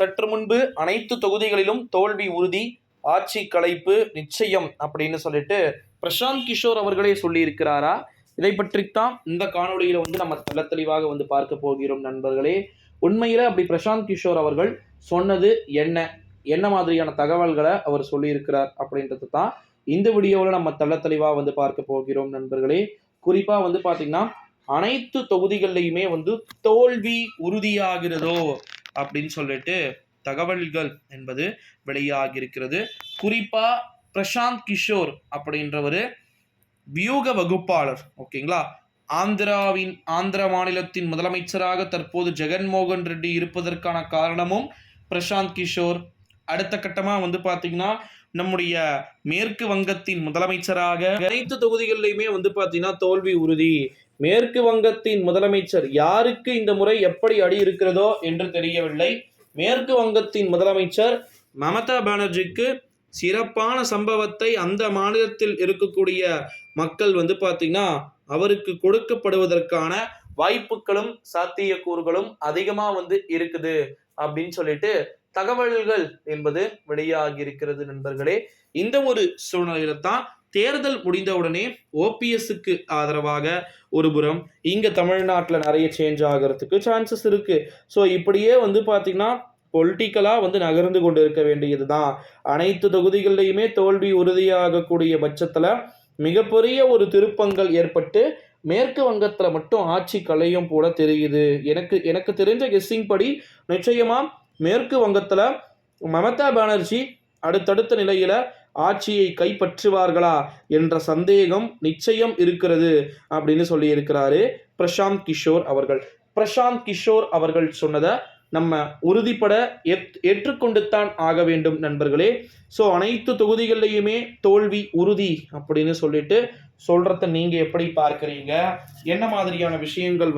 சற்று முன்பு அனைத்து தொகுதிகளிலும் தோல்வி உறுதி, ஆட்சி கலைப்பு நிச்சயம் அப்படின்னு சொல்லிட்டு பிரசாந்த் கிஷோர் அவர்களே சொல்லி இருக்கிறாரா? இதை பற்றித்தான் இந்த காணொலியில நம்ம தெள்ள தெளிவாக பார்க்க போகிறோம் நண்பர்களே. உண்மையில அப்படி பிரசாந்த் கிஷோர் அவர்கள் சொன்னது என்ன, என்ன மாதிரியான தகவல்களை அவர் சொல்லியிருக்கிறார் அப்படின்றது தான் இந்த வீடியோவில் நம்ம தெள்ள தெளிவாக பார்க்க போகிறோம் நண்பர்களே. குறிப்பா பாத்தீங்கன்னா அனைத்து தொகுதிகளிலுமே தோல்வி உறுதியாகிறதோ அப்படின்னு சொல்லிட்டு தகவல்கள் என்பது வெளியாகி இருக்கிறது. குறிப்பா பிரசாந்த் கிஷோர் அப்படின்றவர் வியூக வகுப்பாளர், ஓகேங்களா. ஆந்திர மாநிலத்தின் முதலமைச்சராக தற்போது ஜெகன்மோகன் ரெட்டி இருப்பதற்கான காரணமும் பிரசாந்த் கிஷோர். அடுத்த கட்டமா பாத்தீங்கன்னா நம்முடைய மேற்கு வங்கத்தின் முதலமைச்சராக அனைத்து தொகுதிகளிலுமே பாத்தீங்கன்னா தோல்வி உறுதி. மேற்கு வங்கத்தின் முதலமைச்சர் யாருக்கு இந்த முறை எப்படி அடி இருக்கிறதோ என்று தெரியவில்லை. மேற்கு வங்கத்தின் முதலமைச்சர் மமதா பானர்ஜிக்கு சிறப்பான சம்பவத்தை அந்த மாநிலத்தில் இருக்கக்கூடிய மக்கள் பாத்தீங்கன்னா அவருக்கு கொடுக்கப்படுவதற்கான வாய்ப்புகளும் சாத்தியக்கூறுகளும் அதிகமா இருக்குது அப்படின்னு சொல்லிட்டு தகவல்கள் என்பது வெளியாகி இருக்கிறது நண்பர்களே. இந்த ஒரு சூழ்நிலையில தான் தேர்தல் முடிந்தவுடனே ஓபிஎஸ்க்கு ஆதரவாக ஒரு புறம் இங்க தமிழ்நாட்டில் நிறைய சேஞ்ச் ஆகிறதுக்கு சான்சஸ் இருக்கு. ஸோ இப்படியே பாத்தீங்கன்னா பொலிட்டிக்கலா நகர்ந்து கொண்டு இருக்க வேண்டியதுதான். அனைத்து தொகுதிகளிலுமே தோல்வி உறுதியாகக்கூடிய பட்சத்துல மிகப்பெரிய ஒரு திருப்பங்கள் ஏற்பட்டு மேற்கு வங்கத்துல மட்டும் ஆட்சி கலையும் போல தெரியுது. எனக்கு தெரிஞ்ச கெஸ்ஸிங் படி நிச்சயமா மேற்கு வங்கத்துல மமதா பானர்ஜி அடுத்தடுத்த நிலையில ஆட்சியை கைப்பற்றுவார்களா என்ற சந்தேகம் நிச்சயம் இருக்கிறது அப்படின்னு சொல்லி இருக்கிறாரு பிரசாந்த் கிஷோர் அவர்கள். பிரசாந்த் கிஷோர் அவர்கள் சொன்னதை நம்ம உறுதிப்பட ஏற்றுக்கொண்டு தான் ஆக வேண்டும் நண்பர்களே. ஸோ அனைத்து தொகுதிகளிலையுமே தோல்வி உறுதி அப்படின்னு சொல்லிட்டு சொல்றத நீங்க எப்படி பார்க்குறீங்க? என்ன மாதிரியான விஷயங்கள்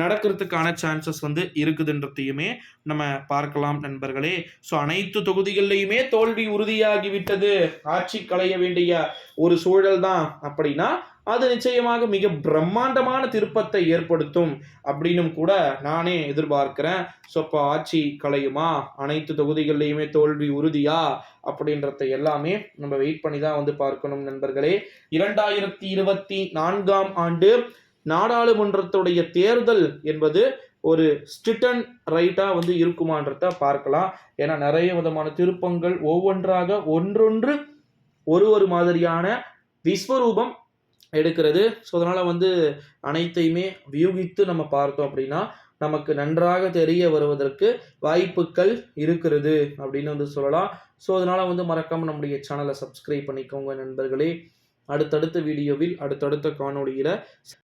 நடக்கிறதுக்கான சான்சஸ் இருக்குதுன்றதையுமே நம்ம பார்க்கலாம் நண்பர்களே. ஸோ அனைத்து தொகுதிகளிலையுமே தோல்வி உறுதியாகிவிட்டது, ஆட்சி களைய வேண்டிய ஒரு சூழல் தான் அப்படின்னா அது நிச்சயமாக மிக பிரம்மாண்டமான திருப்பத்தை ஏற்படுத்தும் அப்படின்னு கூட நானே எதிர்பார்க்கிறேன். ஸோ இப்போ ஆட்சி கலையுமா, அனைத்து தொகுதிகளிலையுமே தோல்வி உறுதியா அப்படின்றத எல்லாமே நம்ம வெயிட் பண்ணி தான் பார்க்கணும் நண்பர்களே. 2024 ஆண்டு நாடாளுமன்றத்துடைய தேர்தல் என்பது ஒரு ஸ்ட்ரிட் அண்ட் ரைட்டா இருக்குமான்றத பார்க்கலாம். ஏன்னா நிறைய விதமான திருப்பங்கள் ஒவ்வொன்றாக ஒன்றொன்று ஒரு மாதிரியான விஸ்வரூபம் எடுக்கிறது. ஸோ அதனால் அனைத்தையுமே வியூகித்து நம்ம பார்த்தோம் அப்படின்னா நமக்கு நன்றாக தெரிய வருவதற்கு வாய்ப்புகள் இருக்கிறது அப்படின்னு சொல்லலாம். ஸோ அதனால் மறக்காமல் நம்முடைய சேனலை சப்ஸ்கிரைப் பண்ணிக்கோங்க நண்பர்களே. அடுத்தடுத்த வீடியோவில் அடுத்தடுத்த காணொளியில்